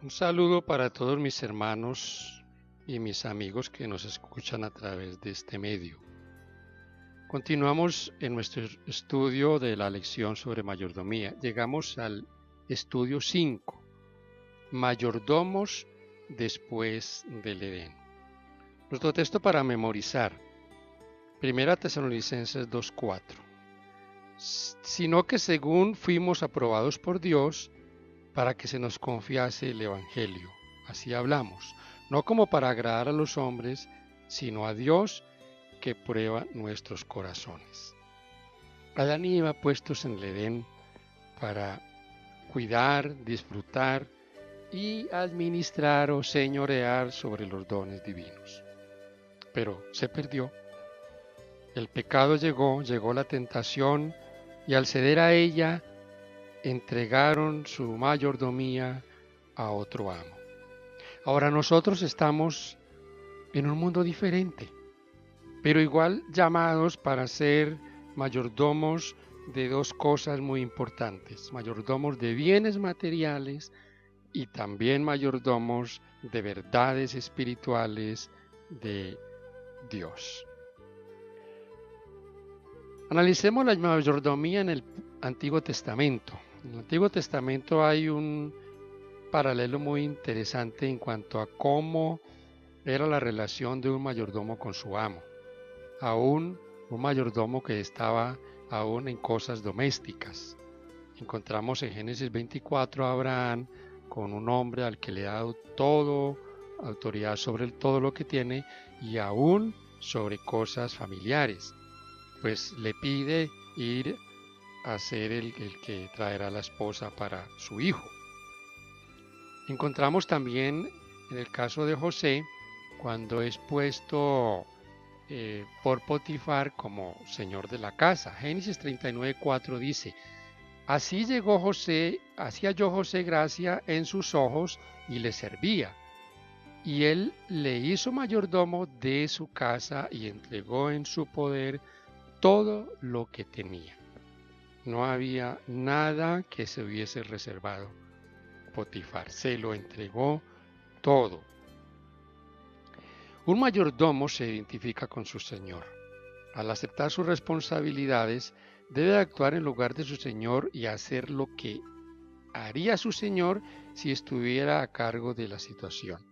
Un saludo para todos mis hermanos y mis amigos que nos escuchan a través de este medio. Continuamos en nuestro estudio de la lección sobre mayordomía. Llegamos al estudio 5, mayordomos después del Edén. Nuestro texto para memorizar, 1 Tesalonicenses 2:4. Sino que según fuimos aprobados por Dios, para que se nos confiase el Evangelio. Así hablamos, no como para agradar a los hombres, sino a Dios que prueba nuestros corazones. Adán y Eva puestos en el Edén para cuidar, disfrutar y administrar o señorear sobre los dones divinos. Pero se perdió. El pecado llegó la tentación y al ceder a ella, entregaron su mayordomía a otro amo. Ahora nosotros estamos en un mundo diferente, pero igual llamados para ser mayordomos de dos cosas muy importantes, mayordomos de bienes materiales y también mayordomos de verdades espirituales de Dios. Analicemos la mayordomía en el Antiguo Testamento. En el Antiguo Testamento hay un paralelo muy interesante en cuanto a cómo era la relación de un mayordomo con su amo. Aún un mayordomo que estaba aún en cosas domésticas. Encontramos en Génesis 24 a Abraham con un hombre al que le ha dado todo, autoridad sobre todo lo que tiene y aún sobre cosas familiares. Pues le pide ir a ser el que traerá la esposa para su hijo. Encontramos también en el caso de José, cuando es puesto por Potifar como señor de la casa. Génesis 39:4 dice, así halló José gracia en sus ojos y le servía. Y él le hizo mayordomo de su casa y entregó en su poder todo lo que tenía. No había nada que se hubiese reservado Potifar, se lo entregó todo. Un mayordomo se identifica con su señor. Al aceptar sus responsabilidades, debe actuar en lugar de su señor y hacer lo que haría su señor si estuviera a cargo de la situación.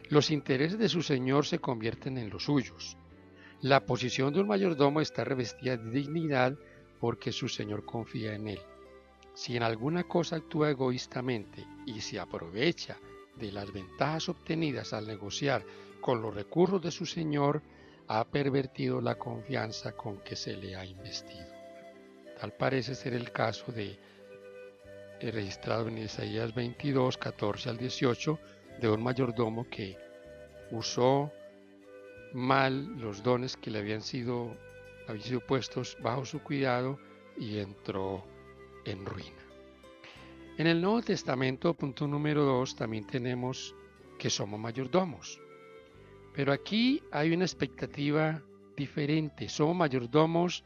Los intereses de su señor se convierten en los suyos. La posición de un mayordomo está revestida de dignidad porque su señor confía en él. Si en alguna cosa actúa egoístamente y se aprovecha de las ventajas obtenidas al negociar con los recursos de su señor, ha pervertido la confianza con que se le ha investido. Tal parece ser el caso registrado en Isaías 22, 14 al 18, de un mayordomo que usó mal los dones que le habían sido puestos bajo su cuidado y entró en ruina. En el Nuevo Testamento, punto número 2, también tenemos que somos mayordomos. Pero aquí hay una expectativa diferente. Somos mayordomos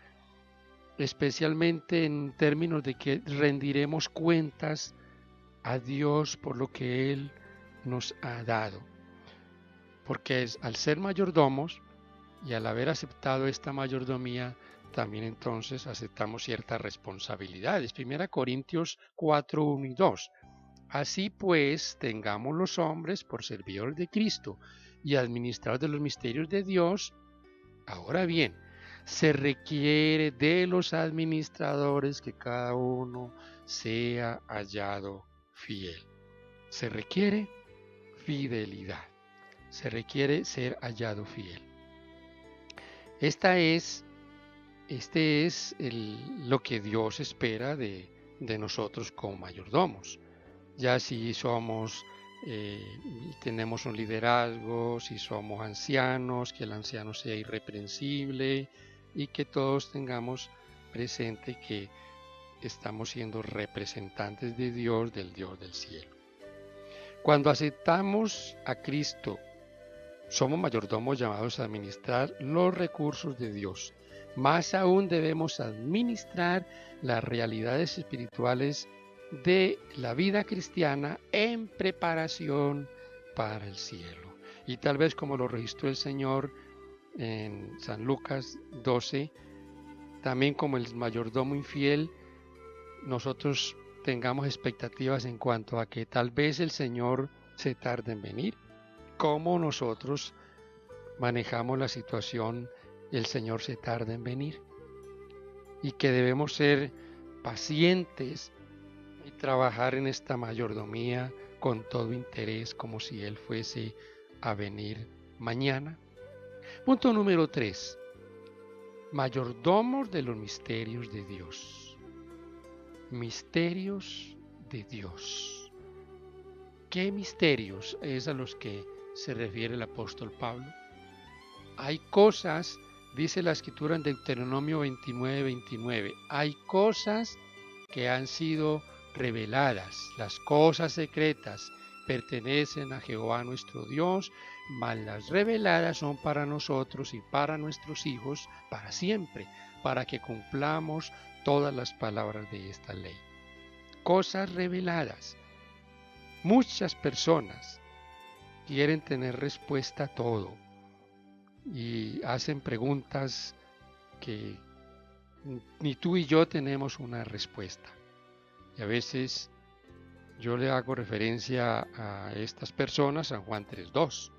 especialmente en términos de que rendiremos cuentas a Dios por lo que Él nos ha dado. Porque al ser mayordomos y al haber aceptado esta mayordomía, también entonces aceptamos ciertas responsabilidades. 1 Corintios 4, 1 y 2. Así pues, tengamos los hombres por servidores de Cristo y administradores de los misterios de Dios. Ahora bien, se requiere de los administradores que cada uno sea hallado fiel. Se requiere fidelidad. Se requiere ser hallado fiel. Este es lo que Dios espera de nosotros como mayordomos. Ya si somos, tenemos un liderazgo, si somos ancianos, que el anciano sea irreprensible y que todos tengamos presente que estamos siendo representantes de Dios, del Dios del cielo. Cuando aceptamos a Cristo, somos mayordomos llamados a administrar los recursos de Dios. Más aún debemos administrar las realidades espirituales de la vida cristiana en preparación para el cielo. Y tal vez como lo registró el Señor en San Lucas 12, también como el mayordomo infiel, nosotros tengamos expectativas en cuanto a que tal vez el Señor se tarde en venir. Cómo nosotros manejamos la situación, el Señor se tarda en venir. Y que debemos ser pacientes y trabajar en esta mayordomía con todo interés, como si Él fuese a venir mañana. Punto número 3. Mayordomos de los misterios de Dios. Misterios de Dios. ¿Qué misterios es a los que se refiere el apóstol Pablo? Hay cosas, dice la escritura en Deuteronomio 29:29, hay cosas que han sido reveladas, las cosas secretas pertenecen a Jehová nuestro Dios, mas las reveladas son para nosotros y para nuestros hijos para siempre, para que cumplamos todas las palabras de esta ley. Cosas reveladas. Muchas personas quieren tener respuesta a todo y hacen preguntas que ni tú y yo tenemos una respuesta. Y a veces yo le hago referencia a estas personas a Juan 3:2.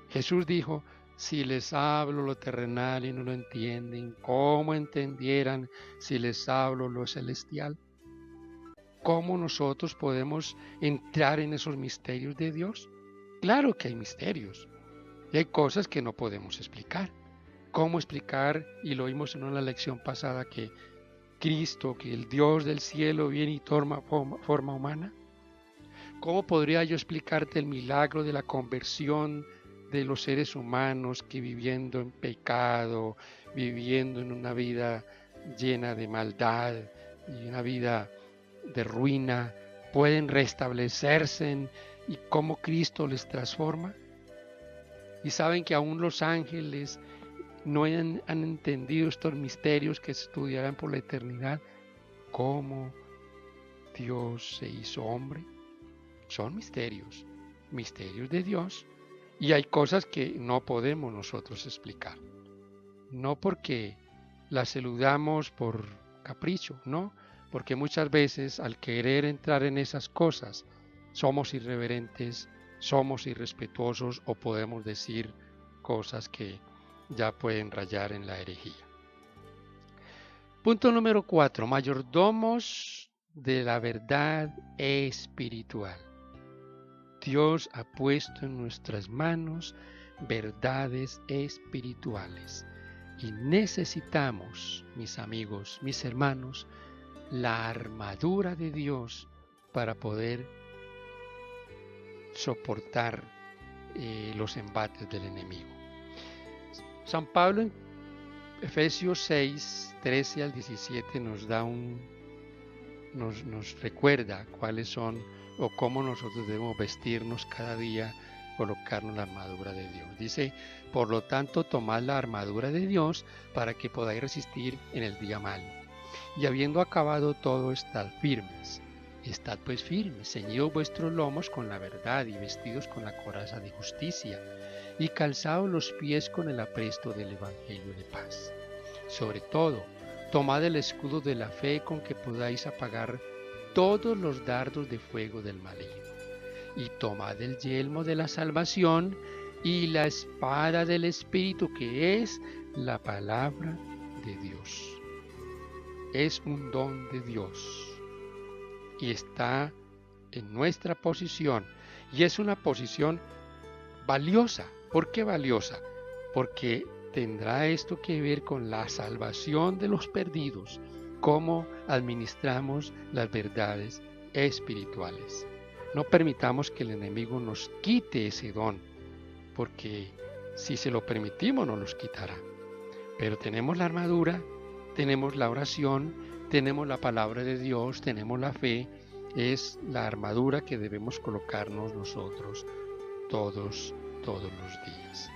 Jesús dijo, si les hablo lo terrenal y no lo entienden, ¿cómo entendieran si les hablo lo celestial? ¿Cómo nosotros podemos entrar en esos misterios de Dios? Claro que hay misterios y hay cosas que no podemos explicar. ¿Cómo explicar? Y lo vimos en una lección pasada que Cristo, que el Dios del cielo viene y toma forma humana. ¿Cómo podría yo explicarte el milagro de la conversión de los seres humanos que viviendo en pecado, viviendo en una vida llena de maldad y una vida de ruina, pueden restablecerse y cómo Cristo les transforma? Y saben que aún los ángeles no han entendido estos misterios que se estudiarán por la eternidad. ¿Cómo Dios se hizo hombre? Son misterios, misterios de Dios. Y hay cosas que no podemos nosotros explicar. No porque las eludamos por capricho, no, porque muchas veces al querer entrar en esas cosas somos irreverentes, somos irrespetuosos o podemos decir cosas que ya pueden rayar en la herejía. Punto número 4. Mayordomos de la verdad espiritual. Dios ha puesto en nuestras manos verdades espirituales y necesitamos, mis amigos, mis hermanos, la armadura de Dios para poder soportar los embates del enemigo. San Pablo en Efesios 6, 13 al 17 nos da nos recuerda cuáles son o cómo nosotros debemos vestirnos cada día, colocarnos la armadura de Dios. Dice, por lo tanto, tomad la armadura de Dios para que podáis resistir en el día malo. Y habiendo acabado todo, estad firmes. Estad pues firmes, ceñidos vuestros lomos con la verdad y vestidos con la coraza de justicia, y calzados los pies con el apresto del evangelio de paz. Sobre todo, tomad el escudo de la fe con que podáis apagar todos los dardos de fuego del maligno, y tomad el yelmo de la salvación y la espada del Espíritu, que es la palabra de Dios. Es un don de Dios y está en nuestra posición, y es una posición valiosa. ¿Por qué valiosa? Porque tendrá esto que ver con la salvación de los perdidos, cómo administramos las verdades espirituales. No permitamos que el enemigo nos quite ese don, porque si se lo permitimos nos los quitará. Pero tenemos la armadura, tenemos la oración, tenemos la palabra de Dios, tenemos la fe. Es la armadura que debemos colocarnos nosotros todos los días.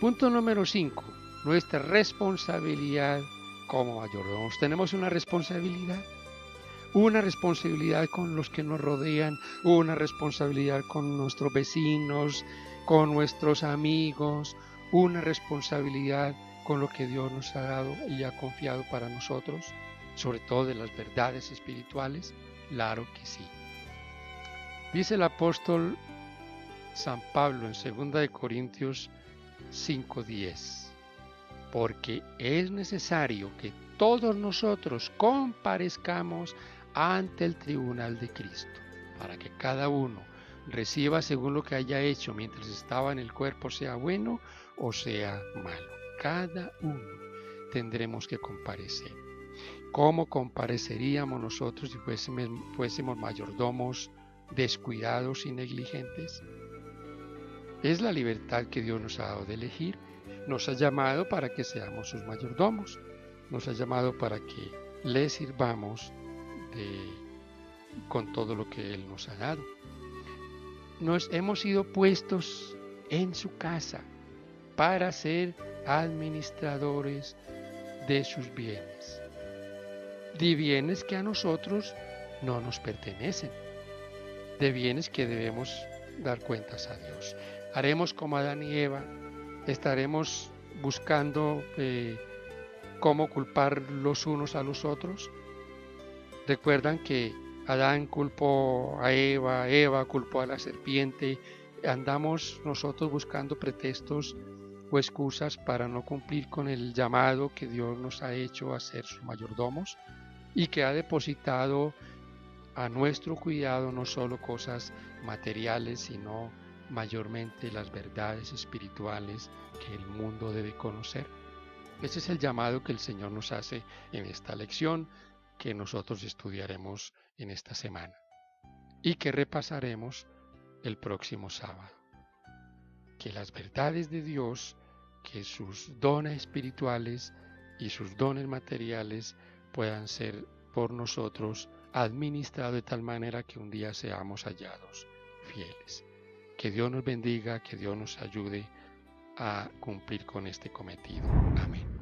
Punto número 5. Nuestra responsabilidad como mayordomos. Tenemos una responsabilidad. una responsabilidad con los que nos rodean, una responsabilidad con nuestros vecinos, con nuestros amigos, una responsabilidad con lo que Dios nos ha dado y ha confiado para nosotros, sobre todo de las verdades espirituales. Claro que sí. Dice el apóstol San Pablo en 2 Corintios 5:10, porque es necesario que todos nosotros comparezcamos ante el tribunal de Cristo, para que cada uno reciba según lo que haya hecho mientras estaba en el cuerpo, sea bueno o sea malo. Cada uno tendremos que comparecer. ¿Cómo compareceríamos nosotros si fuésemos mayordomos descuidados y negligentes? Es la libertad que Dios nos ha dado de elegir. Nos ha llamado para que seamos sus mayordomos. Nos ha llamado para que le sirvamos con todo lo que Él nos ha dado. Nos hemos sido puestos en su casa para ser administradores de sus bienes. De bienes que a nosotros no nos pertenecen. De bienes que debemos dar cuentas a Dios. Haremos como Adán y Eva. Estaremos buscando cómo culpar los unos a los otros. Recuerdan que Adán culpó a Eva, Eva culpó a la serpiente. Andamos nosotros buscando pretextos o excusas para no cumplir con el llamado que Dios nos ha hecho a ser sus mayordomos y que ha depositado a nuestro cuidado no solo cosas materiales, sino mayormente las verdades espirituales que el mundo debe conocer. Ese es el llamado que el Señor nos hace en esta lección que nosotros estudiaremos en esta semana y que repasaremos el próximo sábado. Que las verdades de Dios, que sus dones espirituales y sus dones materiales puedan ser por nosotros administrados de tal manera que un día seamos hallados fieles. Que Dios nos bendiga, que Dios nos ayude a cumplir con este cometido. Amén.